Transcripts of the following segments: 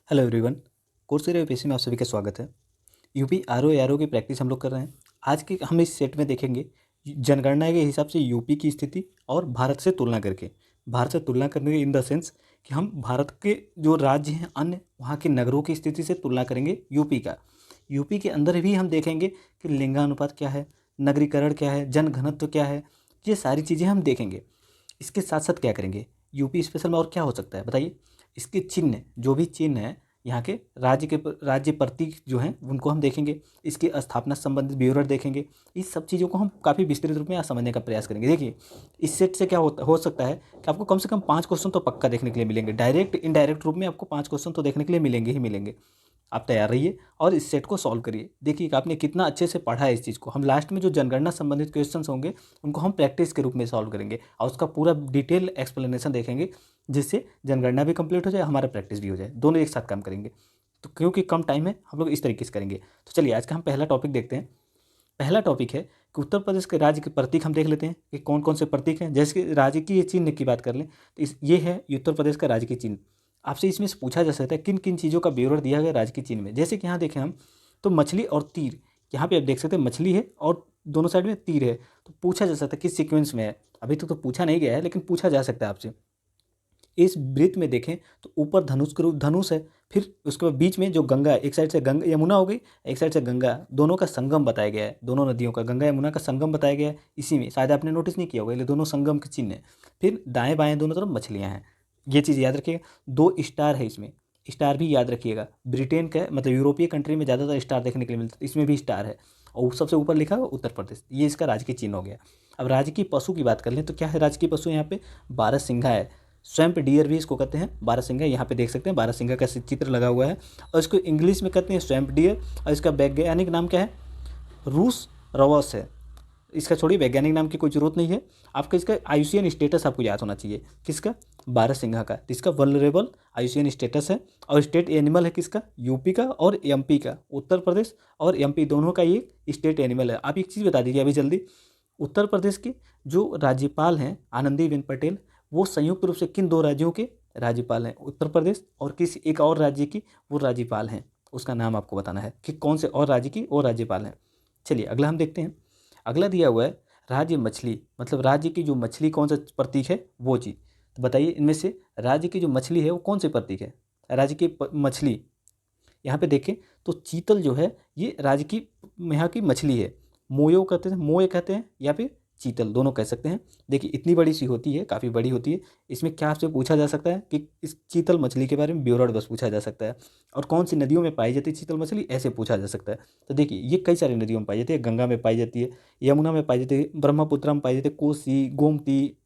Hello everyone. Coursera UPSC में आप सभी का स्वागत है। यूपी आरओ एआरओ की प्रैक्टिस हम लोग कर रहे हैं। आज के हम इस सेट में देखेंगे जनगणना के हिसाब से यूपी की स्थिति और भारत से तुलना करके। भारत से तुलना करने इन द सेंस कि हम भारत के जो राज्य हैं अन्य वहाँ के नगरों की स्थिति से तुलना करेंगे यूपी का। यूपी के अंदर भी हम देखेंगे कि लिंगानुपात क्या है, नगरीकरण क्या है, जनघनत्व क्या है, ये सारी चीज़ें हम देखेंगे। इसके साथ साथ क्या करेंगे, यूपी स्पेशल में और क्या हो सकता है बताइए। इसके चिन्ह, जो भी चिन्ह है यहाँ के राज्य प्रतीक जो हैं उनको हम देखेंगे। इसकी स्थापना संबंधित विवरण देखेंगे। इस सब चीज़ों को हम काफ़ी विस्तृत रूप में आज समझने का प्रयास करेंगे। देखिए, इस सेट से क्या हो सकता है कि आपको कम से कम 5 क्वेश्चन तो पक्का देखने के लिए मिलेंगे। डायरेक्ट इनडायरेक्ट रूप में आपको 5 क्वेश्चन तो देखने के लिए मिलेंगे ही मिलेंगे। आप तैयार रहिए और इस सेट को सॉल्व करिए। देखिए कि आपने कितना अच्छे से पढ़ा है इस चीज़ को। हम लास्ट में जो जनगणना संबंधित क्वेश्चंस होंगे उनको हम प्रैक्टिस के रूप में सॉल्व करेंगे और उसका पूरा डिटेल एक्सप्लेनेशन देखेंगे, जिससे जनगणना भी कंप्लीट हो जाए, हमारा प्रैक्टिस भी हो जाए, दोनों एक साथ काम करेंगे। तो क्योंकि कम टाइम है, हम लोग इस तरीके से करेंगे। तो चलिए आज का हम पहला टॉपिक देखते हैं। पहला टॉपिक है कि उत्तर प्रदेश के राज्य के प्रतीक हम देख लेते हैं कि कौन कौन से प्रतीक हैं। जैसे कि राज्य की ये चिन्ह की बात कर लें तो ये है उत्तर प्रदेश का राज्य की चिन्ह। आपसे इसमें से पूछा जा सकता है किन किन चीज़ों का विवरण दिया गया राज्य के चिन्ह में। जैसे कि यहाँ देखें हम, तो मछली और तीर, यहाँ पे आप देख सकते हैं मछली है और दोनों साइड में तीर है। तो पूछा जा सकता है किस सीक्वेंस में है। अभी तक तो पूछा नहीं गया है, लेकिन पूछा जा सकता है आपसे। इस वृत्त में देखें तो ऊपर धनुष के रूप धनुष है, फिर उसके बाद बीच में जो गंगा है, एक साइड से गंगा यमुना हो गई, एक साइड से गंगा, दोनों का संगम बताया गया है। दोनों नदियों का, गंगा यमुना का संगम बताया गया है। इसी में शायद आपने नोटिस नहीं किया होगा, ये दोनों संगम के चिन्ह है। फिर दाएं बाएं दोनों तरफ मछलियां हैं। ये चीज़ याद रखिएगा। 2 स्टार है इसमें, स्टार भी याद रखिएगा। ब्रिटेन का मतलब यूरोपीय कंट्री में ज़्यादातर स्टार देखने के लिए मिलता है, इसमें भी स्टार है। और सबसे ऊपर लिखा हुआ उत्तर प्रदेश, ये इसका राजकीय चिन्ह हो गया। अब राजकीय पशु की बात कर लें तो क्या है राजकीय पशु यहाँ पे, बारहसिंघा है। स्वैम्प डियर भी इसको कहते हैं, बारहसिंघा। यहाँ पे देख सकते हैं बारहसिंघा का चित्र लगा हुआ है और इसको इंग्लिश में कहते हैं स्वैम्प डियर। और इसका वैज्ञानिक नाम क्या है, रूस रवस है। इसका छोड़िए, वैज्ञानिक नाम की कोई जरूरत नहीं है। आपका इसका आयुसीएन स्टेटस आपको याद होना चाहिए। किसका, बारहसिंघा का। तो इसका वल्नरेबल आयुसीएन स्टेटस है। और स्टेट एनिमल है किसका, यूपी का और एमपी का। उत्तर प्रदेश और एमपी दोनों का ये स्टेट एनिमल है। आप एक चीज़ बता दीजिए अभी जल्दी, उत्तर प्रदेश के जो राज्यपाल हैं आनंदीबेन पटेल, वो संयुक्त रूप से किन 2 राज्यों के राज्यपाल हैं, उत्तर प्रदेश और किसी एक और राज्य की वो राज्यपाल हैं। उसका नाम आपको बताना है कि कौन से और राज्य की वो राज्यपाल हैं। चलिए अगला हम देखते हैं। अगला दिया हुआ है राज्य मछली, मतलब राज्य की जो मछली कौन सा प्रतीक है वो चीज़। तो बताइए इनमें से राज्य की जो मछली है वो कौन से प्रतीक है। राज्य की मछली यहाँ पे देखें तो चीतल जो है ये राज्य की यहाँ की मछली है। मोयो कहते हैं, मोय कहते हैं, या फिर चीतल, दोनों कह सकते हैं। देखिए इतनी बड़ी सी होती है, काफ़ी बड़ी होती है। इसमें क्या आपसे पूछा जा सकता है कि इस चीतल मछली के बारे में विवरण बस पूछा जा सकता है। और कौन सी नदियों में पाई जाती है चीतल मछली, ऐसे पूछा जा सकता है। तो देखिए ये कई सारी नदियों में पाई जाती है। गंगा में पाई जाती है, यमुना में पाई जाती है, ब्रह्मपुत्र में पाई जाती है, कोसी, गोमती,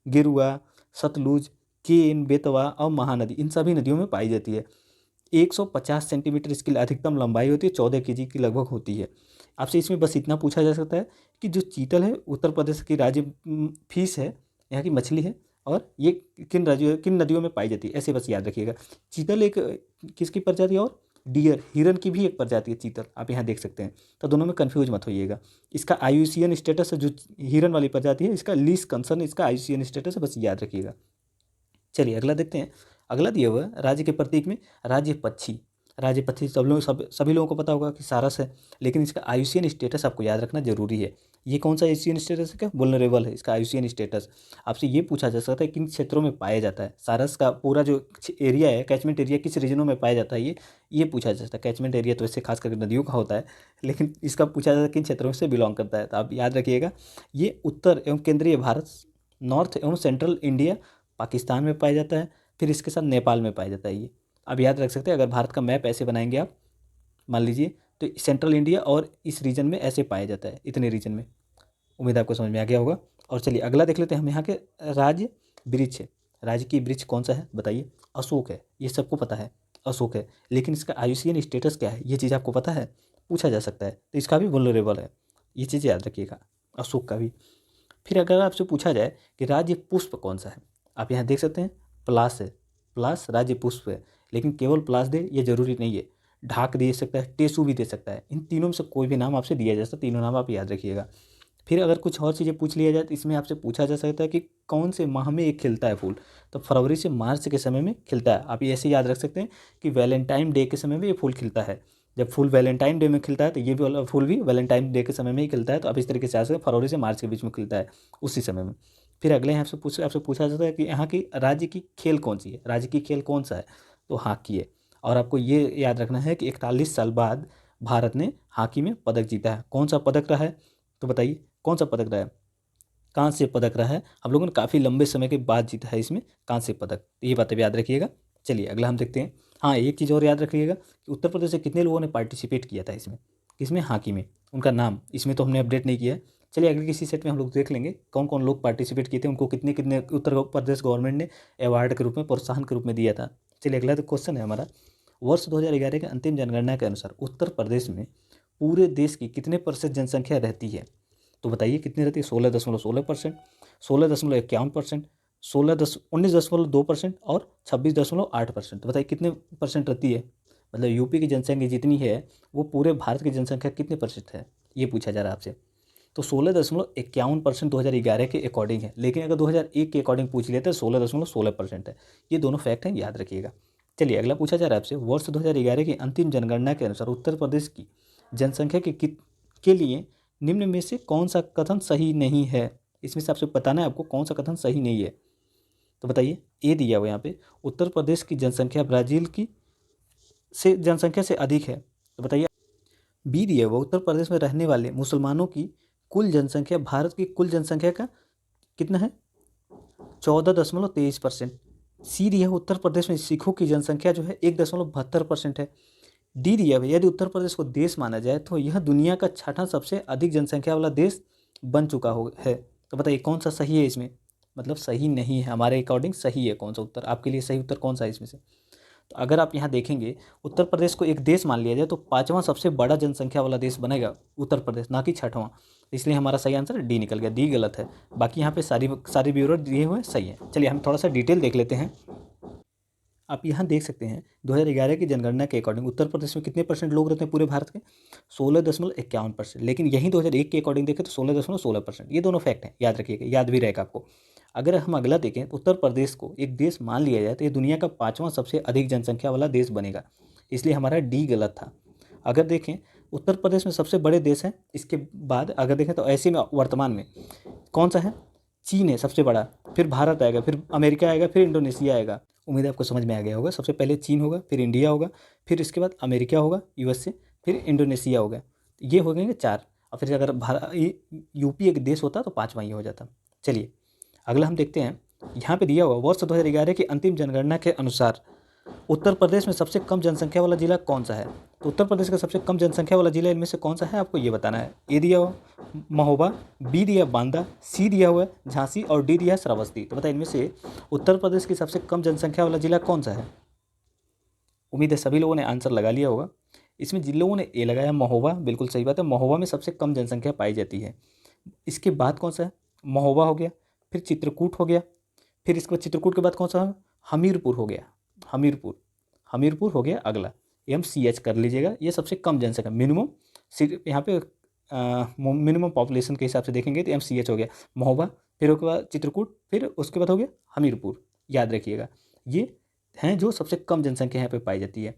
गिरुआ, सतलुज, केन, बेतवा और महानदी, इन सभी नदियों में पाई जाती है। 150 सेंटीमीटर इसकी अधिकतम लंबाई होती है, 14 केजी की लगभग होती है। आपसे इसमें बस इतना पूछा जा सकता है कि जो चीतल है उत्तर प्रदेश की राज्य फिश है, यहाँ की मछली है, और ये किन राज्यों किन नदियों में पाई जाती है, ऐसे बस याद रखिएगा। चीतल एक किसकी प्रजाति है, और डियर हिरन की भी एक प्रजाति है चीतल, आप यहाँ देख सकते हैं। तो दोनों में कन्फ्यूज मत होइएगा। इसका आयुसीएन स्टेटस है, जो हिरन वाली प्रजाति है इसका लीस्ट कंसर्न, इसका आयुसीएन स्टेटस है, बस याद रखिएगा। चलिए अगला देखते हैं। अगला दिया हुआ है राज्य के प्रतीक में राज्य पक्षी। राज्य पक्षी सभी लोगों को पता होगा कि सारस है, लेकिन इसका आयुसीएन स्टेटस आपको याद रखना जरूरी है। ये कौन सा आयुसीएन स्टेटस है, क्या वल्नरेबल है इसका आयुसीएन स्टेटस। आपसे ये पूछा जा सकता है किन क्षेत्रों में पाया जाता है। सारस का पूरा जो एरिया है, कैचमेंट एरिया, किस रीजनों में पाया जाता है, ये पूछा जा सकता है। कैचमेंट एरिया तो इससे खास करके नदियों का होता है, लेकिन इसका पूछा जाता है किन क्षेत्रों से बिलोंग करता है। तो आप याद रखिएगा, ये उत्तर एवं केंद्रीय भारत, नॉर्थ एवं सेंट्रल इंडिया, पाकिस्तान में पाया जाता है। फिर इसके साथ नेपाल में पाया जाता है। ये आप याद रख सकते हैं। अगर भारत का मैप ऐसे बनाएंगे आप, मान लीजिए, तो सेंट्रल इंडिया और इस रीजन में ऐसे पाया जाता है, इतने रीजन में। उम्मीद आपको समझ में आ गया होगा। और चलिए अगला देख लेते हैं हम। यहाँ के राज्य वृक्ष है, राज्य की वृक्ष कौन सा है बताइए, अशोक है। ये सबको पता है अशोक है, लेकिन इसका आयुसीएन स्टेटस क्या है ये चीज़ आपको पता है, पूछा जा सकता है। तो इसका भी वल्नरेबल है, ये चीज़ याद रखिएगा, अशोक का भी। फिर अगर आपसे पूछा जाए कि राज्य पुष्प कौन सा है, आप यहाँ देख सकते हैं पलाश है, पलाश राज्य पुष्प है। लेकिन केवल पलाश दे ये जरूरी नहीं है, ढाक दे सकता है, टेसू भी दे सकता है। इन तीनों में से कोई भी नाम आपसे दिया जा सकता है, तीनों नाम आप याद रखिएगा। फिर अगर कुछ और चीज़ें पूछ लिया जाए तो इसमें आपसे पूछा जा सकता है कि कौन से माह में ये खिलता है फूल। तो फरवरी से मार्च के समय में खिलता है। आप ये ऐसे याद रख सकते हैं कि वैलेंटाइन डे के समय में ये फूल खिलता है। जब फूल वैलेंटाइन डे में खिलता है तो ये भी वाला फूल भी वैलेंटाइन डे के समय में ही खिलता है। तो आप इस तरीके से आ सकते हैं, फरवरी से मार्च के बीच में खिलता है उसी समय में। फिर अगले यहाँ आपसे पूछा जाता है कि यहाँ की राज्य की खेल कौन सी है, राज्य की खेल कौन सा है, तो हॉकी है। और आपको ये याद रखना है कि 41 साल बाद भारत ने हॉकी में पदक जीता है। कौन सा पदक रहा है, तो बताइए कौन सा पदक रहा है। कांस्य पदक रहा है। हम लोगों ने काफ़ी लंबे समय के बाद जीता है इसमें कांस्य पदक। तो ये बातें भी याद रखिएगा। चलिए अगला हम देखते हैं। हाँ, एक चीज़ और याद रखिएगा कि उत्तर प्रदेश से कितने लोगों ने पार्टिसिपेट किया था इसमें, किसमें, हॉकी में। उनका नाम इसमें तो हमने अपडेट नहीं किया है। चलिए अगले किसी सेट में हम लोग देख लेंगे कौन कौन लोग पार्टिसिपेट किए थे, उनको कितने कितने उत्तर प्रदेश गवर्नमेंट ने अवार्ड के रूप में, प्रोत्साहन के रूप में दिया था। चलिए अगला तो क्वेश्चन है हमारा, वर्ष 2011 के अंतिम जनगणना के अनुसार उत्तर प्रदेश में पूरे देश की कितने प्रतिशत जनसंख्या रहती है, तो बताइए कितनी रहती है। 16.16%, 16.51%, 19.2% और 26.8%। तो बताइए कितने परसेंट रहती है। मतलब यूपी की जनसंख्या जितनी है वो पूरे भारत की जनसंख्या कितने प्रतिशत है, ये पूछा जा रहा है आपसे। तो 16.51% 2011 के अकॉर्डिंग है, लेकिन अगर 2001 के अकॉर्डिंग पूछ लिया तो 16.16% है। ये दोनों फैक्ट हैं, याद रखिएगा। चलिए अगला पूछा जा रहा है आपसे, वर्ष 2011 की अंतिम जनगणना के अनुसार उत्तर प्रदेश की जनसंख्या के लिए निम्न में से कौन सा कथन सही नहीं है। इसमें से आपसे बताना है आपको कौन सा कथन सही नहीं है। तो बताइए, ए दिया हुआ यहाँ पे, उत्तर प्रदेश की जनसंख्या ब्राज़ील की से जनसंख्या से अधिक है। तो बताइए, बी दिया हुआ, उत्तर प्रदेश में रहने वाले मुसलमानों की कुल जनसंख्या भारत की कुल जनसंख्या का कितना है, 14.23%। सी दिया हुआ, उत्तर प्रदेश में सिखों की जनसंख्या जो है 1.72% है। डी दिया हुआ, यदि उत्तर प्रदेश को देश माना जाए तो यह दुनिया का छठा सबसे अधिक जनसंख्या वाला देश बन चुका है। तो बताइए कौन सा सही है इसमें, मतलब सही नहीं है हमारे अकॉर्डिंग, सही है कौन सा उत्तर, आपके लिए सही उत्तर कौन सा है इसमें से। तो अगर आप यहाँ देखेंगे उत्तर प्रदेश को एक देश मान लिया जाए तो पाँचवां सबसे बड़ा जनसंख्या वाला देश बनेगा उत्तर प्रदेश, ना कि छठवां। इसलिए हमारा सही आंसर डी निकल गया, डी गलत है। बाकी यहाँ पे सारी ब्यूरो दिए हुए सही है। चलिए हम थोड़ा सा डिटेल देख लेते हैं। आप यहाँ देख सकते हैं 2011 की जनगणना के अकॉर्डिंग उत्तर प्रदेश में कितने परसेंट लोग रहते हैं पूरे भारत के, 16.51%। लेकिन यही 2001 के अकॉर्डिंग देखें तो 16.16%। ये दोनों फैक्ट हैं, याद रखिएगा, याद भी रहेगा आपको। अगर हम अगला देखें तो उत्तर प्रदेश को एक देश मान लिया जाए तो ये दुनिया का पाँचवां सबसे अधिक जनसंख्या वाला देश बनेगा। इसलिए हमारा डी गलत था। अगर देखें उत्तर प्रदेश में सबसे बड़े देश हैं, इसके बाद अगर देखें तो ऐसे में वर्तमान में कौन सा है, चीन है सबसे बड़ा, फिर भारत आएगा, फिर अमेरिका आएगा, फिर इंडोनेशिया आएगा। उम्मीद है आपको समझ में आ गया होगा। सबसे पहले चीन होगा, फिर इंडिया होगा, फिर इसके बाद अमेरिका होगा यूएसए, फिर इंडोनेशिया होगा। ये हो गए 4। और फिर अगर यूपी एक देश होता तो पाँचवां ये हो जाता। चलिए अगला हम देखते हैं। यहाँ पे दिया हुआ वर्ष 2011 की अंतिम जनगणना के अनुसार उत्तर प्रदेश में सबसे कम जनसंख्या वाला जिला कौन सा है। तो उत्तर प्रदेश का सबसे कम जनसंख्या वाला जिला इनमें से कौन सा है, आपको ये बताना है। ए दिया हुआ महोबा, बी दिया बांदा, सी दिया हुआ है झांसी और डी दिया है श्रावस्ती। तो बताइए इनमें से उत्तर प्रदेश की सबसे कम जनसंख्या वाला जिला कौन सा है। उम्मीद है सभी लोगों ने आंसर लगा लिया होगा। इसमें जिन लोगों ने ए लगाया महोबा, बिल्कुल सही बात है, महोबा में सबसे कम जनसंख्या पाई जाती है। इसके बाद कौन सा है, महोबा हो गया, फिर चित्रकूट हो गया, फिर इसके बाद चित्रकूट के बाद कौन सा है, हमीरपुर हो गया, हमीरपुर हो गया अगला। MCH कर लीजिएगा, ये सबसे कम जनसंख्या मिनिमम, यहाँ पे मिनिमम पॉपुलेशन के हिसाब से देखेंगे तो MCH हो गया महोबा, फिर उसके बाद चित्रकूट, फिर उसके बाद हो गया हमीरपुर। याद रखिएगा ये हैं जो सबसे कम जनसंख्या यहाँ पे पाई जाती है।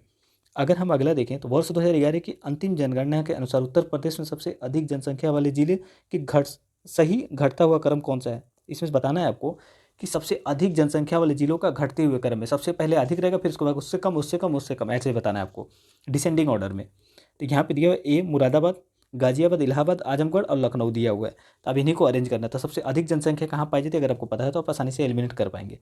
अगर हम अगला देखें तो वर्ष 2011 की अंतिम जनगणना के अनुसार उत्तर प्रदेश में सबसे अधिक जनसंख्या वाले जिले की सही घटता हुआ क्रम कौन सा है। इसमें बताना है आपको कि सबसे अधिक जनसंख्या वाले जिलों का घटते हुए क्रम में सबसे पहले अधिक रहेगा, फिर उसके बाद उससे कम, उससे कम, उससे कम, ऐसे बताना है आपको डिसेंडिंग ऑर्डर में। तो यहाँ पे दिया हुआ ए मुरादाबाद, गाजियाबाद, इलाहाबाद, आजमगढ़ और लखनऊ दिया हुआ है। तो अब इन्हीं को अरेंज करना था। सबसे अधिक जनसंख्या कहाँ पाई जाती है, अगर आपको पता है तो आप आसानी से एलिमिनेट कर पाएंगे।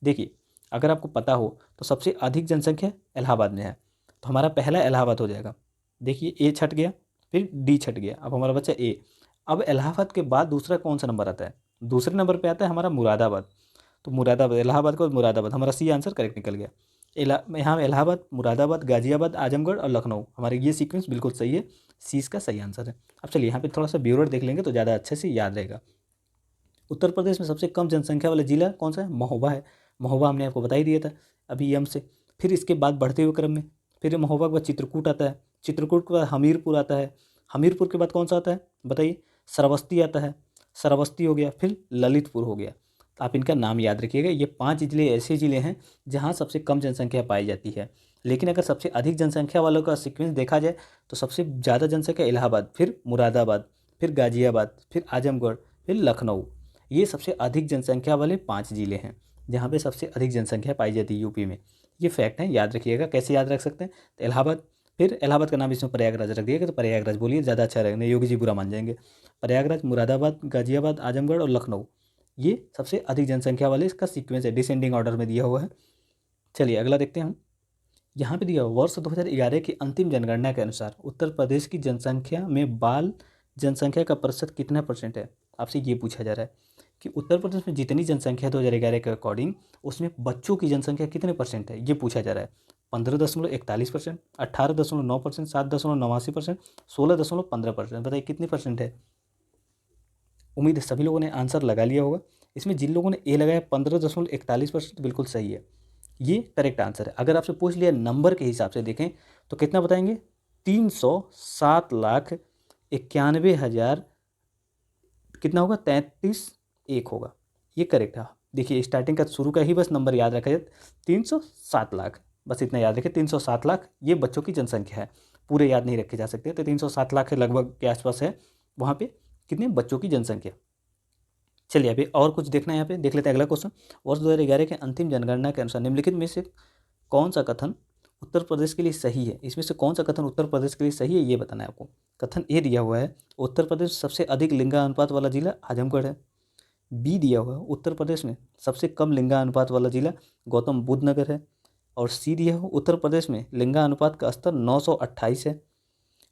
देखिए अगर आपको पता हो तो सबसे अधिक जनसंख्या इलाहाबाद में है, तो हमारा पहला इलाहाबाद हो जाएगा। देखिए ए छट गया, फिर डी छट गया, अब हमारा बच्चा ए। अब इलाहाबाद के बाद दूसरा कौन सा नंबर आता है, दूसरे नंबर पे आता है हमारा मुरादाबाद। तो मुरादाबाद, इलाहाबाद के बाद मुरादाबाद, हमारा सी आंसर करेक्ट निकल गया। यहाँ इलाहाबाद, मुरादाबाद, गाजियाबाद, आजमगढ़ और लखनऊ, हमारे ये सीक्वेंस बिल्कुल सही है, सी इसका सही आंसर है। अब चलिए यहाँ पे थोड़ा सा ब्यूरो देख लेंगे तो ज़्यादा अच्छे से याद रहेगा। उत्तर प्रदेश में सबसे कम जनसंख्या वाला जिला कौन सा है, महोबा है। महोबा हमने आपको बता ही दिया था अभी एम से। फिर इसके बाद बढ़ते हुए क्रम में फिर महोबा के बाद चित्रकूट आता है, चित्रकूट के बाद हमीरपुर आता है, हमीरपुर के बाद कौन सा आता है बताइए, श्रावस्ती आता है, श्रावस्ती हो गया, फिर ललितपुर हो गया। तो आप इनका नाम याद रखिएगा। ये 5 ज़िले ऐसे ज़िले हैं जहाँ सबसे कम जनसंख्या पाई जाती है। लेकिन अगर सबसे अधिक जनसंख्या वालों का सीक्वेंस देखा जाए तो सबसे ज़्यादा जनसंख्या इलाहाबाद, फिर मुरादाबाद, फिर गाज़ियाबाद, फिर आजमगढ़, फिर लखनऊ। ये सबसे अधिक जनसंख्या वाले 5 ज़िले हैं जहाँ पे सबसे अधिक जनसंख्या पाई जाती है यूपी में। ये फैक्ट है, याद रखिएगा। कैसे याद रख सकते हैं? तो इलाहाबाद, फिर इलाहाबाद का नाम इसमें प्रयागराज रख दिया गया, तो प्रयागराज बोलिए, ज़्यादा अच्छा रहेगा, नहीं योगी जी बुरा मान जाएंगे। प्रयागराज, मुरादाबाद, गाज़ियाबाद, आजमगढ़ और लखनऊ, ये सबसे अधिक जनसंख्या वाले इसका सीक्वेंस है, डिसेंडिंग ऑर्डर में दिया हुआ है। चलिए अगला देखते हैं हम। यहाँ पे दिया हुआ वर्ष 2011 की अंतिम जनगणना के अनुसार उत्तर प्रदेश की जनसंख्या में बाल जनसंख्या का प्रतिशत कितना परसेंट है? आपसे ये पूछा जा रहा है कि उत्तर प्रदेश में जितनी जनसंख्या 2011 के अकॉर्डिंग उसमें बच्चों की जनसंख्या कितने परसेंट है, ये पूछा जा रहा है। 15.41%, 18.9%, 7.89%, 16.15%। बताइए कितनी परसेंट है? उम्मीद है सभी लोगों ने आंसर लगा लिया होगा। इसमें जिन लोगों ने ए लगाया 15.41%, बिल्कुल सही है, ये करेक्ट आंसर है। अगर आपसे पूछ लिया नंबर के हिसाब से देखें तो कितना बताएंगे? 307,91,000 कितना होगा? 33,1 होगा, ये करेक्ट है। देखिए स्टार्टिंग का शुरू का ही बस नंबर याद रखा जाए, 307 लाख, बस इतना याद रखें। 307 लाख ये बच्चों की जनसंख्या है, पूरे याद नहीं रखे जा सकते। तो 307 लाख के लगभग के आसपास है वहाँ पे कितने बच्चों की जनसंख्या। चलिए अभी और कुछ देखना है, यहाँ पे देख लेते हैं अगला क्वेश्चन। वर्ष 2011 के अंतिम जनगणना के अनुसार निम्नलिखित में से कौन सा कथन उत्तर प्रदेश के लिए सही है? इसमें से कौन सा कथन उत्तर प्रदेश के लिए सही है, ये बताना है आपको। कथन ए दिया हुआ है, उत्तर प्रदेश सबसे अधिक लिंगानुपात वाला जिला आजमगढ़ है। बी दिया हुआ है, उत्तर प्रदेश में सबसे कम लिंगानुपात वाला जिला गौतम बुद्ध नगर है। और सी दिया हुआ, उत्तर प्रदेश में लिंगानुपात का स्तर 928 है।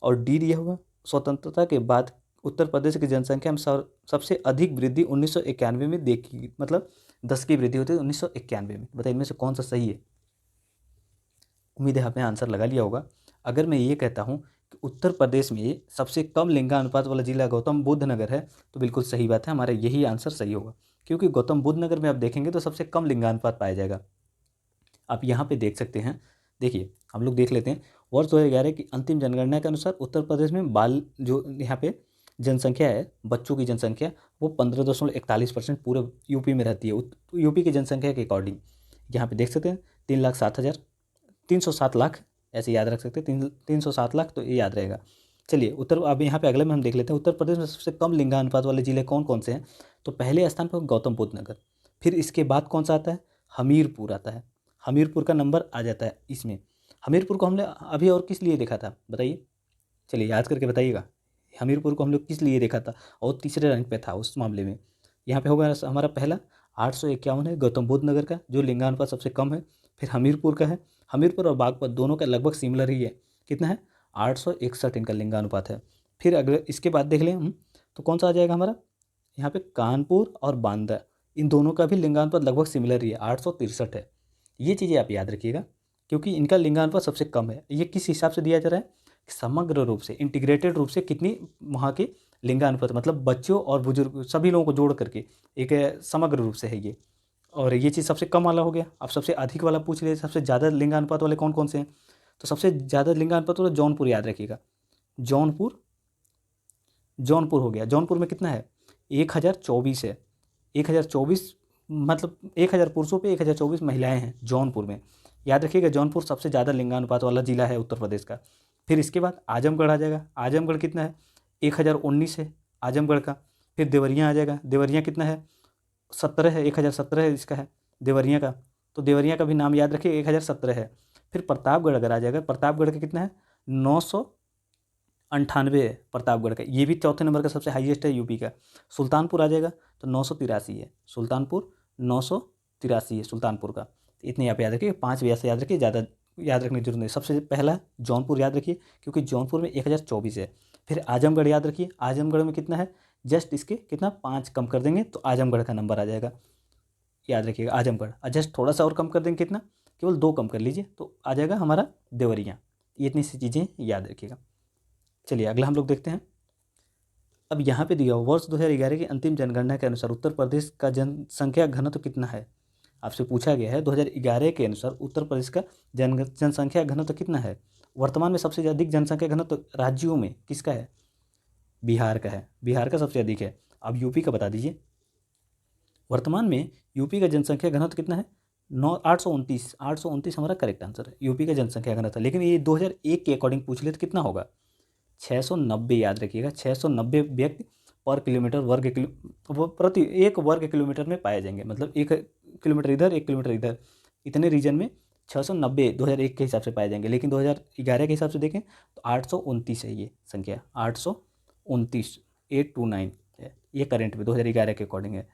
और डी दिया हुआ, स्वतंत्रता के बाद उत्तर प्रदेश की जनसंख्या में सबसे अधिक वृद्धि 1991 में देखी गई, मतलब 10 की वृद्धि होती है 1991 में। बताइए इनमें से कौन सा सही है? उम्मीद है आपने आंसर लगा लिया होगा। अगर मैं ये कहता हूँ कि उत्तर प्रदेश में सबसे कम लिंगानुपात वाला जिला गौतम बुद्ध नगर है, तो बिल्कुल सही बात है, हमारा यही आंसर सही होगा। क्योंकि गौतम बुद्ध नगर में आप देखेंगे तो सबसे कम लिंगानुपात पाया जाएगा। आप यहाँ पे देख सकते हैं, देखिए हम लोग देख लेते हैं। वर्ष 2011 की अंतिम जनगणना के अनुसार उत्तर प्रदेश में बाल जो यहाँ पे जनसंख्या है, बच्चों की जनसंख्या, वो 15.41% पूरे यूपी में रहती है। यूपी की जनसंख्या के अकॉर्डिंग यहाँ पे देख सकते हैं 307 लाख, ऐसे याद रख सकते हैं 307 लाख, तो ये याद रहेगा। चलिए उत्तर, अब यहाँ पे अगले में हम देख लेते हैं उत्तर प्रदेश में सबसे कम लिंगानुपात वाले जिले कौन कौन से हैं। तो पहले स्थान पर गौतम बुद्ध नगर, फिर इसके बाद कौन सा आता है? हमीरपुर आता है। हमीरपुर का नंबर आ जाता है इसमें। हमीरपुर को हमने अभी और किस लिए देखा था बताइए? चलिए याद करके बताइएगा, हमीरपुर को हम लोग किस लिए देखा था और तीसरे रैंक पे था उस मामले में। यहाँ पे होगा हमारा पहला 851 है गौतम बुद्ध नगर का, जो लिंगानुपात सबसे कम है। फिर हमीरपुर का है, हमीरपुर और बागपत दोनों का लगभग सिमिलर ही है, कितना है? 861 इनका लिंगानुपात है। फिर अगर इसके बाद देख लें हम तो कौन सा आ जाएगा हमारा? यहाँ पे कानपुर और बांदा, इन दोनों का भी लिंगानुपात लगभग सिमिलर ही है, 863 है। ये चीज़ें आप याद रखिएगा क्योंकि इनका लिंगानुपात सबसे कम है। ये किस हिसाब से दिया जा रहा है? समग्र रूप से, इंटीग्रेटेड रूप से कितनी वहाँ के लिंगानुपात, मतलब बच्चों और बुजुर्ग सभी लोगों को जोड़ करके एक समग्र रूप से है ये। और ये चीज़ सबसे कम वाला हो गया। अब सबसे अधिक वाला पूछ लिए, सबसे ज़्यादा लिंगानुपात वाले कौन कौन से हैं? तो सबसे ज़्यादा लिंगानुपात वाला जौनपुर, याद रखिएगा जौनपुर, जौनपुर हो गया। जौनपुर में कितना है? 1024 है। 1024 मतलब 1000 पुरुषों पे 1024 महिलाएं हैं जौनपुर में, याद रखिएगा। जौनपुर सबसे ज़्यादा लिंगानुपात वाला जिला है उत्तर प्रदेश का। फिर इसके बाद आजमगढ़ आ जाएगा। आजमगढ़ कितना है? 1019 है आजमगढ़ का। फिर देवरिया आ जाएगा। देवरिया कितना है? 17 है, 1017 है इसका है देवरिया का। तो देवरिया का भी नाम याद रखिए, 1017 है। फिर प्रतापगढ़ अगर आ जाएगा, प्रतापगढ़ का कितना है? 998 है प्रतापगढ़ का, ये भी चौथे नंबर का सबसे हाईएस्ट है यूपी का। सुल्तानपुर आ जाएगा तो 983 है, सुल्तानपुर 983 है सुल्तानपुर का। इतने आप याद रखिए, 5 व्यास याद रखिए, ज़्यादा याद रखने की जरूरत नहीं। सबसे पहला जौनपुर याद रखिए क्योंकि जौनपुर में 1024 है। फिर आजमगढ़ याद रखिए, आजमगढ़ में कितना है? जस्ट इसके कितना 5 कम कर देंगे तो आजमगढ़ का नंबर आ जाएगा, याद रखिएगा आजमगढ़। जस्ट थोड़ा सा और कम कर देंगे, कितना? केवल 2 कम कर लीजिए तो आ जाएगा हमारा देवरिया। ये इतनी सी चीज़ें याद रखिएगा। चलिए अगला हम लोग देखते हैं। अब यहाँ पे दिया हुआ वर्ष 2011 की अंतिम जनगणना के अनुसार उत्तर प्रदेश का जनसंख्या घनत्व कितना है? आपसे पूछा गया है 2011 के अनुसार उत्तर प्रदेश का जनसंख्या घनत्व कितना है। वर्तमान में सबसे अधिक जनसंख्या घनत्व राज्यों में किसका है? बिहार का है, बिहार का सबसे अधिक है। अब यूपी का बता दीजिए। वर्तमान में यूपी का जनसंख्या घनत्व कितना है? 829 हमारा करेक्ट आंसर है, यूपी का जनसंख्या घनत्व। लेकिन ये 2001 के अकॉर्डिंग पूछ ले तो कितना होगा? 690। याद रखिएगा, 690 व्यक्ति पर किलोमीटर प्रति 1 वर्ग किलोमीटर में पाए जाएंगे। मतलब 1 किलोमीटर इधर 1 किलोमीटर इधर, इतने रीजन में 690 2001 के हिसाब से पाए जाएंगे। लेकिन 2011 के हिसाब से देखें तो 829 है ये संख्या, 829 829 है ये करंट में 2011 के अकॉर्डिंग है।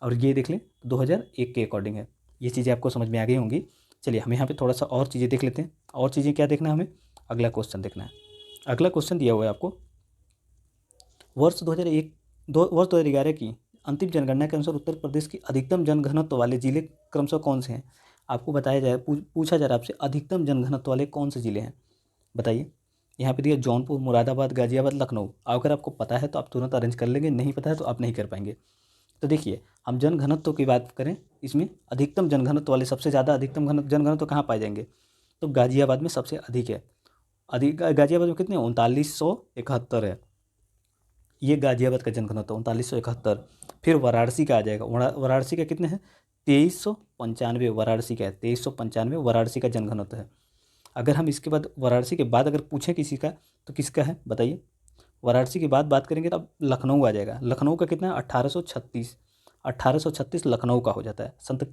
और ये देख लें 2001 के अकॉर्डिंग है। ये चीज़ें आपको समझ में आ गई होंगी। चलिए हम यहाँ पे थोड़ा सा और चीज़ें देख लेते हैं। और चीज़ें क्या देखना है हमें? अगला क्वेश्चन देखना है। अगला क्वेश्चन दिया हुआ है आपको, वर्ष 2011 की अंतिम जनगणना के अनुसार उत्तर प्रदेश की अधिकतम जनघनत्व वाले जिले क्रमशः कौन से हैं? आपको बताया जाए, पूछा जा रहा है आपसे, अधिकतम जनघनत्व वाले कौन से जिले हैं? बताइए। यहाँ पे दिया जौनपुर, मुरादाबाद, गाजियाबाद, लखनऊ। अगर आपको पता है तो आप तुरंत अरेंज कर लेंगे, नहीं पता है तो आप नहीं कर पाएंगे। तो देखिए, हम जनघनत्व की बात करें, इसमें अधिकतम जनघनत्व वाले सबसे ज़्यादा अधिकतम जनघनत्व कहाँ पाए जाएंगे? तो गाजियाबाद में सबसे अधिक है। गाजियाबाद में कितने? 3971 है। ये गाजियाबाद का जनघनत्व 3971। फिर वाराणसी का आ जाएगा। वाराणसी का कितने हैं? 2395 वाराणसी का है, 2395 वाराणसी का जनघनत्व है। अगर हम इसके बाद वाराणसी के बाद अगर पूछें किसी का तो किसका है बताइए? वाराणसी के बाद बात करेंगे तो अब लखनऊ आ जाएगा। लखनऊ का कितना है? 1836 लखनऊ का हो जाता है। संत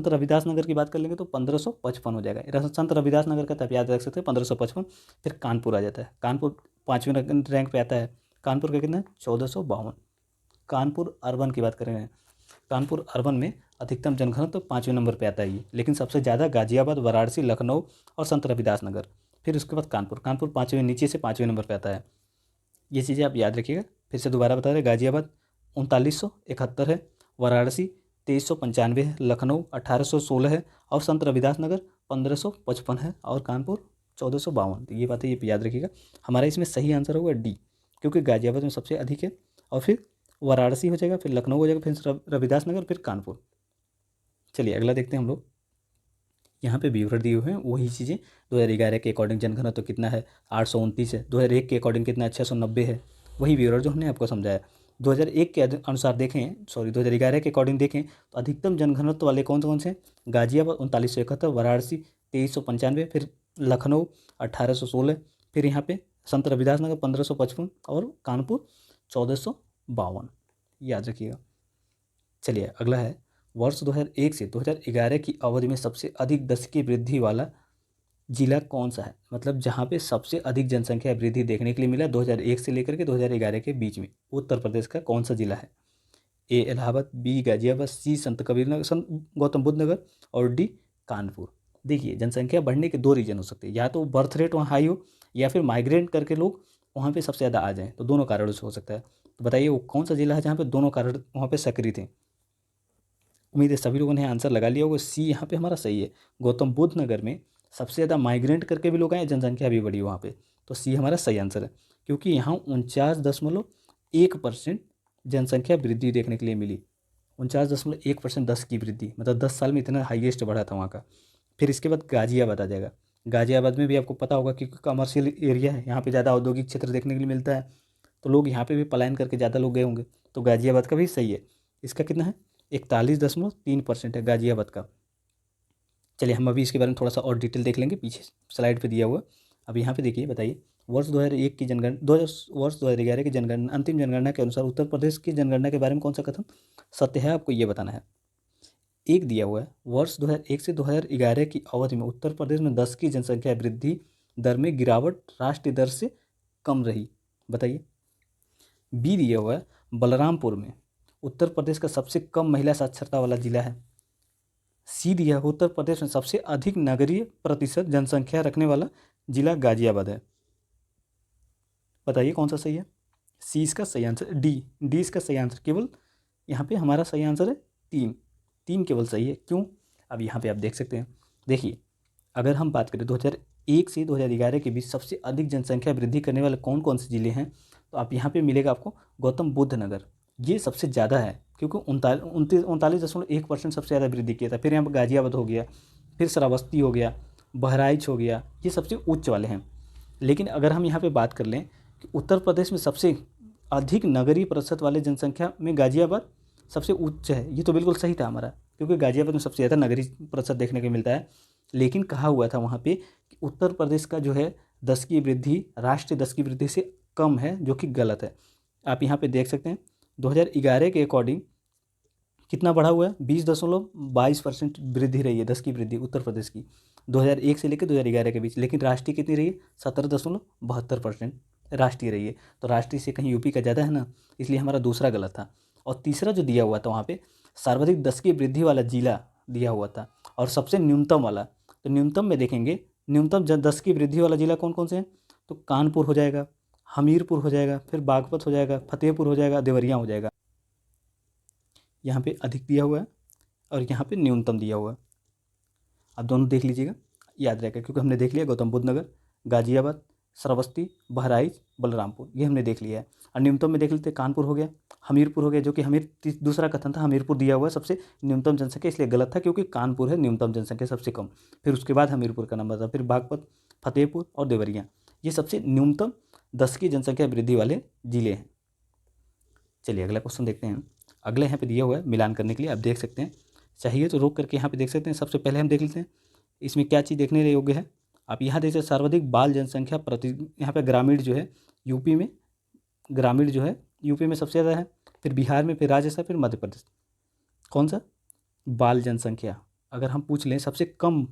रविदास नगर की बात कर लेंगे तो 1555 हो जाएगा। संत रविदास नगर का तो आप याद रख सकते हैं 1555। फिर कानपुर आ जाता है। कानपुर 5वें रैंक पे आता है। कानपुर का कितना है? 1452। कानपुर अर्बन की बात करेंगे, कानपुर अर्बन में अधिकतम जनघनत्व 5वें नंबर पे आता है ये। लेकिन सबसे ज़्यादा गाजियाबाद, वाराणसी, लखनऊ और संत रविदास नगर। फिर उसके बाद कानपुर 5वें, नीचे से 5वें नंबर पे आता है। ये चीज़ें आप याद रखिएगा। फिर से दोबारा बता रहे, गाजियाबाद 3971 है, वाराणसी 2395 है, लखनऊ 1816 है और संत रविदास नगर 1555 है और कानपुर 1452। तो ये बातें ये याद रखिएगा। हमारा इसमें सही आंसर होगा डी, क्योंकि गाजियाबाद में सबसे अधिक है और फिर वाराणसी हो जाएगा, फिर लखनऊ हो जाएगा, फिर रविदास नगर, फिर कानपुर। चलिए अगला देखते हैं हम लोग। यहाँ पे विवरण दिए हुए हैं वही चीज़ें। 2011 के अकॉर्डिंग जनघनत्व तो कितना है? 829 है। 2001 के अकॉर्डिंग कितना है? 690 है। वही विवरण जो हमने आपको समझाया। 2001 के अनुसार देखें, 2011 के अकॉर्डिंग देखें तो अधिकतम जनघनत्व वाले कौन से हैं? गाजियाबाद 3971, वाराणसी 2395, फिर लखनऊ 1816, फिर यहाँ पे संत रविदास नगर 1555 और कानपुर 1452। याद रखिएगा। चलिए अगला है, वर्ष 2001 से 2011 की अवधि में सबसे अधिक दशकीय वृद्धि वाला जिला कौन सा है? मतलब जहाँ पे सबसे अधिक जनसंख्या वृद्धि देखने के लिए मिला 2001 से लेकर के 2011 के बीच में, उत्तर प्रदेश का कौन सा जिला है? ए इलाहाबाद, बी गाजियाबाद, सी संत गौतम बुद्ध नगर और डी कानपुर। देखिए, जनसंख्या बढ़ने के दो रीजन हो सकते हैं, या तो बर्थ रेट वहाँ हाई हो या फिर माइग्रेट करके लोग वहाँ पे सबसे ज़्यादा आ जाएँ, तो दोनों कारणों से हो सकता है। तो बताइए वो कौन सा जिला है जहाँ पे दोनों कारण वहाँ पे सक्रिय थे? उम्मीद है सभी लोगों ने आंसर लगा लिया होगा। सी यहाँ पे हमारा सही है। गौतम बुद्ध नगर में सबसे ज़्यादा माइग्रेट करके भी लोग आए, जनसंख्या भी बढ़ी वहाँ पे, तो सी हमारा सही आंसर है। क्योंकि यहाँ 49.1% जनसंख्या वृद्धि देखने के लिए मिली। 49.1% 10 की वृद्धि, मतलब 10 साल में इतना हाईएस्ट बढ़ा था वहाँ का। फिर इसके बाद गाजियाबाद आ जाएगा। गाजियाबाद में भी आपको पता होगा कि कमर्शियल एरिया है, यहाँ पे ज़्यादा औद्योगिक क्षेत्र देखने के लिए मिलता है, तो लोग यहाँ पे भी पलायन करके ज़्यादा लोग गए होंगे, तो गाजियाबाद का भी सही है। इसका कितना है? 41.3% है गाजियाबाद का। चलिए हम अभी इसके बारे में थोड़ा सा और डिटेल देख लेंगे, पीछे स्लाइड पे दिया हुआ। अब यहाँ पे देखिए, बताइए वर्ष 2001 की वर्ष 2011 की जनगणना, अंतिम जनगणना के अनुसार उत्तर प्रदेश की जनगणना के बारे में कौन सा कथन सत्य है, आपको ये बताना है। एक दिया हुआ है, वर्ष 2001 से 2011 की अवधि में उत्तर प्रदेश में 10 की जनसंख्या वृद्धि दर में गिरावट राष्ट्रीय दर से कम रही। बताइए। बी दिया हुआ है, बलरामपुर में उत्तर प्रदेश का सबसे कम महिला साक्षरता वाला जिला है। सी दिया है, उत्तर प्रदेश में सबसे अधिक नगरीय प्रतिशत जनसंख्या रखने वाला जिला गाजियाबाद है। बताइए कौन सा सही है? सी इसका सही आंसर, डी इसका सही आंसर। केवल यहाँ पे हमारा सही आंसर है 3 केवल सही है। क्यों? अब यहाँ पे आप देख सकते हैं। देखिए, अगर हम बात करें 2001 से 2011 के बीच सबसे अधिक जनसंख्या वृद्धि करने वाले कौन कौन से ज़िले हैं, तो आप यहाँ पे मिलेगा आपको गौतम बुद्ध नगर, ये सबसे ज़्यादा है क्योंकि 39.1% सबसे ज़्यादा वृद्धि किया था। फिर यहाँ पर गाजियाबाद हो गया, फिर श्रावस्ती हो गया, बहराइच हो गया, ये सबसे उच्च वाले हैं। लेकिन अगर हम यहाँ पे बात कर लें कि उत्तर प्रदेश में सबसे अधिक नगरीय प्रतिशत वाले जनसंख्या में गाजियाबाद सबसे उच्च है। ये तो बिल्कुल सही था हमारा, क्योंकि गाजियाबाद में सबसे ज़्यादा नगरीय प्रतिशत देखने को मिलता है। लेकिन कहा हुआ था वहाँ पे कि उत्तर प्रदेश का जो है 10 की वृद्धि राष्ट्रीय 10 की वृद्धि से कम है, जो कि गलत है। आप यहाँ पे देख सकते हैं 2011 के अकॉर्डिंग कितना बढ़ा हुआ है, 20.22% वृद्धि रही है 10 की वृद्धि उत्तर प्रदेश की 2001 से लेकर 2011 के बीच। लेकिन राष्ट्रीय कितनी रही है, 17.72% राष्ट्रीय रही है। तो राष्ट्रीय से कहीं यूपी का ज़्यादा है ना, इसलिए हमारा दूसरा गलत था। और तीसरा जो दिया हुआ था वहाँ पे सर्वाधिक 10 की वृद्धि वाला जिला दिया हुआ था, और सबसे न्यूनतम वाला, तो न्यूनतम में देखेंगे न्यूनतम 10 की वृद्धि वाला जिला कौन कौन से हैं, तो कानपुर हो जाएगा, हमीरपुर हो जाएगा, फिर बागपत हो जाएगा, फतेहपुर हो जाएगा, देवरिया हो जाएगा। यहाँ पे अधिक दिया हुआ है और यहाँ पे न्यूनतम दिया हुआ है। आप दोनों देख लीजिएगा, याद रहेगा, क्योंकि हमने देख लिया गौतम बुद्ध नगर, गाजियाबाद, श्रावस्ती, बहराइच, बलरामपुर, ये हमने देख लिया है। और न्यूनतम में देख लेते हैं, कानपुर हो गया, हमीरपुर हो गया, जो कि दूसरा कथन था, हमीरपुर दिया हुआ है सबसे न्यूनतम जनसंख्या, इसलिए गलत था, क्योंकि कानपुर है न्यूनतम जनसंख्या सबसे कम। फिर उसके बाद हमीरपुर का नंबर था, फिर बागपत, फतेहपुर और देवरिया, ये सबसे न्यूनतम 10 की जनसंख्या वृद्धि वाले जिले हैं। चलिए अगला क्वेश्चन देखते हैं। अगले यहाँ पे दिया हुआ है मिलान करने के लिए, आप देख सकते हैं, चाहिए तो रोक करके यहाँ पे देख सकते हैं। सबसे पहले हम देख लेते हैं इसमें क्या चीज़ देखने योग्य है। आप यहाँ देख सकते हैं सर्वाधिक बाल जनसंख्या प्रति, यहाँ पे ग्रामीण जो है यूपी में, ग्रामीण जो है यूपी में सबसे ज़्यादा है, फिर बिहार में, फिर राजस्थान, फिर मध्य प्रदेश। कौन सा बाल जनसंख्या, अगर हम पूछ लें सबसे कम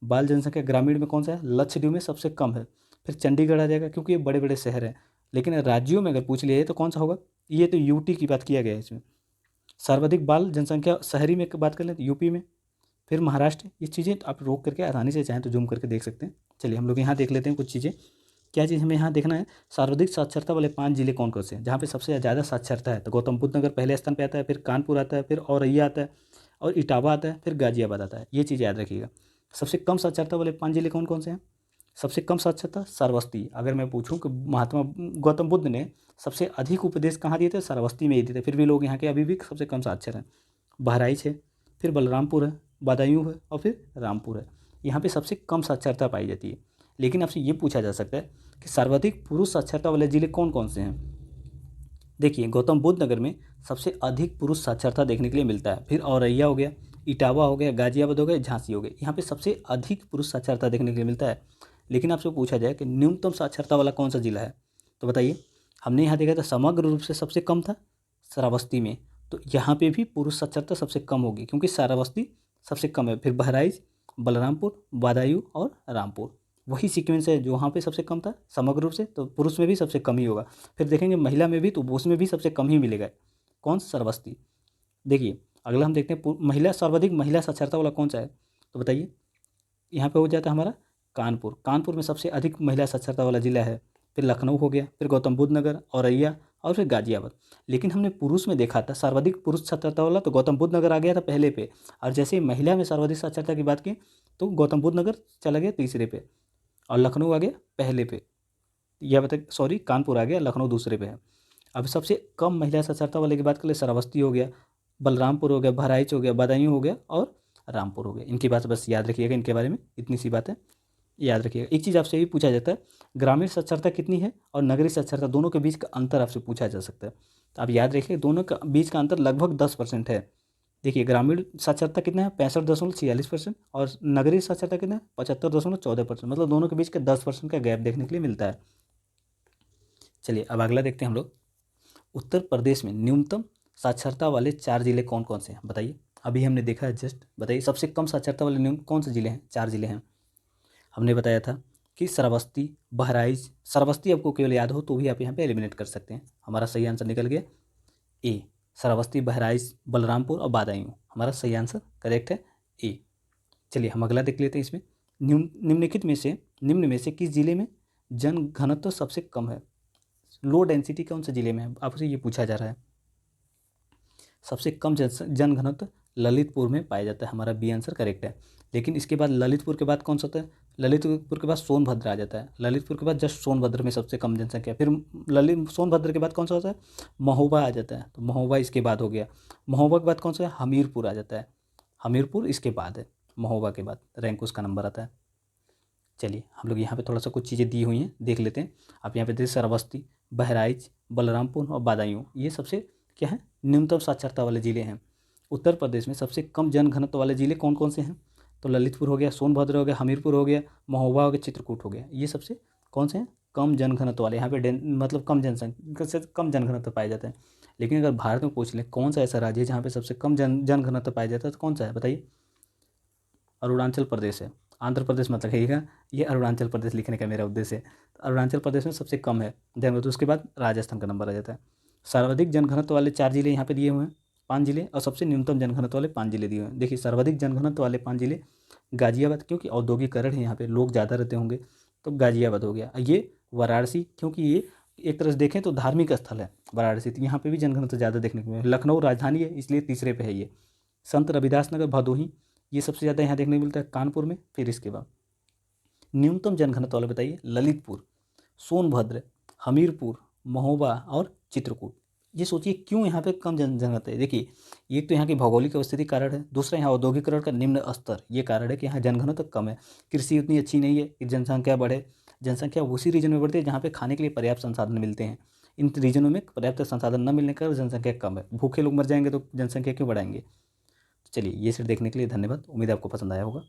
बाल जनसंख्या ग्रामीण में कौन सा है, लक्षद्वीप में सबसे कम है, फिर चंडीगढ़ आ जाएगा, क्योंकि ये बड़े बड़े शहर हैं। लेकिन राज्यों में अगर पूछ लिया तो कौन सा होगा, ये तो यूटी की बात किया गया है इसमें। सर्वाधिक बाल जनसंख्या शहरी में बात कर लें तो यूपी में, फिर महाराष्ट्र। ये चीज़ें आप रोक करके आसानी से चाहें तो जूम करके देख सकते हैं। चलिए हम लोग यहाँ देख लेते हैं कुछ चीज़ें। क्या चीज़ हमें यहाँ देखना है, सर्वाधिक साक्षरता वाले 5 जिले कौन कौन से हैं, जहाँ पे सबसे ज़्यादा साक्षरता है। तो गौतम बुद्ध नगर पहले स्थान पे आता है, फिर कानपुर आता है, फिर औरैया आता है, और इटावा आता है, फिर गाजियाबाद आता है। ये चीज़ याद रखिएगा। सबसे कम साक्षरता वाले 5 जिले कौन कौन से हैं, सबसे कम साक्षरता श्रावस्ती। अगर मैं पूछूं कि महात्मा गौतम बुद्ध ने सबसे अधिक उपदेश कहाँ दिए थे, श्रावस्ती में ही दिए थे, फिर भी लोग यहाँ के अभी भी सबसे कम साक्षर हैं। बहराइच है, फिर बलरामपुर है, बदायूं है, और फिर रामपुर है। यहाँ पे सबसे कम साक्षरता पाई जाती है। लेकिन आपसे ये पूछा जा सकता है कि सर्वाधिक पुरुष साक्षरता वाले जिले कौन कौन से हैं। देखिए गौतम बुद्ध नगर में सबसे अधिक पुरुष साक्षरता देखने के लिए मिलता है, फिर औरैया हो गया, इटावा हो गया, गाजियाबाद हो गया, झांसी हो गया, यहाँ पे सबसे अधिक पुरुष साक्षरता देखने के लिए मिलता है। लेकिन आपसे पूछा जाए कि न्यूनतम साक्षरता वाला कौन सा जिला है, तो बताइए। हमने यहाँ देखा था समग्र रूप से सबसे कम था श्रावस्ती में, तो यहाँ पे भी पुरुष साक्षरता सबसे कम होगी, क्योंकि श्रावस्ती सबसे कम है, फिर बहराइच, बलरामपुर, बदायूं और रामपुर। वही सीक्वेंस है जो वहाँ पे सबसे कम था समग्र रूप से, तो पुरुष में भी सबसे कम ही होगा। फिर देखेंगे महिला में भी, तो उसमें भी सबसे कम ही मिलेगा, कौन, श्रावस्ती। देखिए अगला हम देखते हैं महिला, सर्वाधिक महिला साक्षरता वाला कौन सा है, तो बताइए। यहाँ पे हो जाता है हमारा कानपुर। कानपुर में सबसे अधिक महिला साक्षरता वाला जिला है, फिर लखनऊ हो गया, फिर गौतम बुद्ध नगर, औरैया और फिर गाजियाबाद। लेकिन हमने पुरुष में देखा था सर्वाधिक पुरुष साक्षरता वाला तो गौतम बुद्ध नगर आ गया था पहले पे, और जैसे ही महिला में सर्वाधिक साक्षरता की बात की तो गौतम बुद्ध नगर चला गया तीसरे पे, और लखनऊ आ गया पहले पे। यह बता, सॉरी, कानपुर आ गया, लखनऊ दूसरे पे है। अब सबसे कम महिला साक्षरता वाले की बात कर ले, श्रावस्ती हो गया, बलरामपुर हो गया, बहराइच हो गया, बदायूं हो गया और रामपुर हो गया। इनकी बात बस याद रखिएगा, इनके बारे में इतनी सी बात है, याद रखिएगा। एक चीज़ आपसे ये पूछा जाता है, ग्रामीण साक्षरता कितनी है और नगरीय साक्षरता, दोनों के बीच का अंतर आपसे पूछा जा सकता है। तो आप याद रखिए दोनों का बीच का अंतर लगभग 10% है। देखिए ग्रामीण साक्षरता कितना है, 65.46%, और नगरीय साक्षरता कितना है, 75.14%। मतलब दोनों के बीच का 10% का गैप देखने के लिए मिलता है। चलिए अब अगला देखते हैं हम लोग। उत्तर प्रदेश में न्यूनतम साक्षरता वाले 4 जिले कौन कौन से हैं, बताइए। अभी हमने देखा है जस्ट, बताइए सबसे कम साक्षरता वाले कौन से जिले हैं, 4 जिले हैं। हमने बताया था कि श्रावस्ती, बहराइच, श्रावस्ती आपको केवल याद हो तो भी आप यहाँ पे एलिमिनेट कर सकते हैं। हमारा सही आंसर निकल गया ए, श्रावस्ती, बहराइच, बलरामपुर और बदायूं। हमारा सही आंसर करेक्ट है ए। चलिए हम अगला देख लेते हैं। इसमें निम्न में से किस जिले में जन घनत्व सबसे कम है, लो डेंसिटी कौन से जिले में है, आपसे ये पूछा जा रहा है। सबसे कम जन घनत्व ललितपुर में पाया जाता है, हमारा बी आंसर करेक्ट है। लेकिन इसके बाद ललितपुर के बाद कौन सा होता है, ललितपुर के बाद सोनभद्र आ जाता है। ललितपुर के बाद जस्ट सोनभद्र में सबसे कम जनसंख्या, फिर सोनभद्र के बाद कौन सा होता है, महोबा आ जाता है, तो महोबा इसके बाद हो गया। महोबा के बाद कौन सा है, हमीरपुर आ जाता है। हमीरपुर इसके बाद है, महोबा के बाद रैंक उसका नंबर आता है। चलिए हम लोग यहाँ पे थोड़ा सा कुछ चीज़ें दी हुई हैं, देख लेते हैं। आप यहाँ पे देखिए श्रावस्ती, बहराइच, बलरामपुर और बदायूं, ये सबसे क्या है, न्यूनतम साक्षरता वाले ज़िले हैं। उत्तर प्रदेश में सबसे कम जनघनत्व वाले ज़िले कौन कौन से हैं? तो ललितपुर हो गया, सोनभद्र हो गया, हमीरपुर हो गया, महोबा हो गया, चित्रकूट हो गया। ये सबसे कौन से हैं? कम जनघनत्व वाले। यहाँ पे मतलब कम जनसंख्या से कम जनघनत्व पाए जाते हैं। लेकिन अगर भारत में पूछ लें कौन सा ऐसा राज्य है जहाँ पे सबसे कम जनघनत्व पाया जाता है, तो कौन सा है बताइए? अरुणाचल प्रदेश है। आंध्र प्रदेश मत लिखिएगा, ये अरुणाचल प्रदेश लिखने का मेरा उद्देश्य है। तो अरुणाचल प्रदेश में सबसे कम है जनघनत्व, उसके बाद राजस्थान का नंबर आ जाता है। सर्वाधिक जनघनत्व वाले 4 जिले यहाँ पे दिए हुए हैं, 5 जिले, और सबसे न्यूनतम जनघनत्व वाले 5 जिले दिए हुए हैं। देखिए सर्वाधिक जनघनत्व वाले 5 जिले, गाजियाबाद, क्योंकि औद्योगिकरण है यहाँ पे, लोग ज़्यादा रहते होंगे, तो गाजियाबाद हो गया। ये वाराणसी, क्योंकि ये एक तरह से देखें तो धार्मिक स्थल है वाराणसी, तो यहाँ पे भी जनघनत्व ज़्यादा देखने को मिले। लखनऊ राजधानी है, इसलिए तीसरे पे है ये। संत रविदास नगर, भदोही, ये सबसे ज़्यादा यहाँ देखने को मिलता है कानपुर में। फिर इसके बाद न्यूनतम जनघनत्व वाला बताइए, ललितपुर, सोनभद्र, हमीरपुर, महोबा और चित्रकूट। ये सोचिए क्यों यहाँ पे कम जनघनत्व है। देखिए एक तो यहाँ की भौगोलिक स्थिति कारण है, दूसरा यहाँ औद्योगिकरण का निम्न स्तर, ये कारण है कि यहाँ जनघनत्व कम है। कृषि उतनी अच्छी नहीं है कि जनसंख्या बढ़े। जनसंख्या उसी रीजन में बढ़ती है जहाँ पे खाने के लिए पर्याप्त संसाधन मिलते हैं। इन रीजनों में पर्याप्त संसाधन न मिलने का जनसंख्या कम है। भूखे लोग मर जाएंगे तो जनसंख्या क्यों बढ़ाएंगे। चलिए ये सिर्फ देखने के लिए धन्यवाद, उम्मीद है आपको पसंद आया होगा।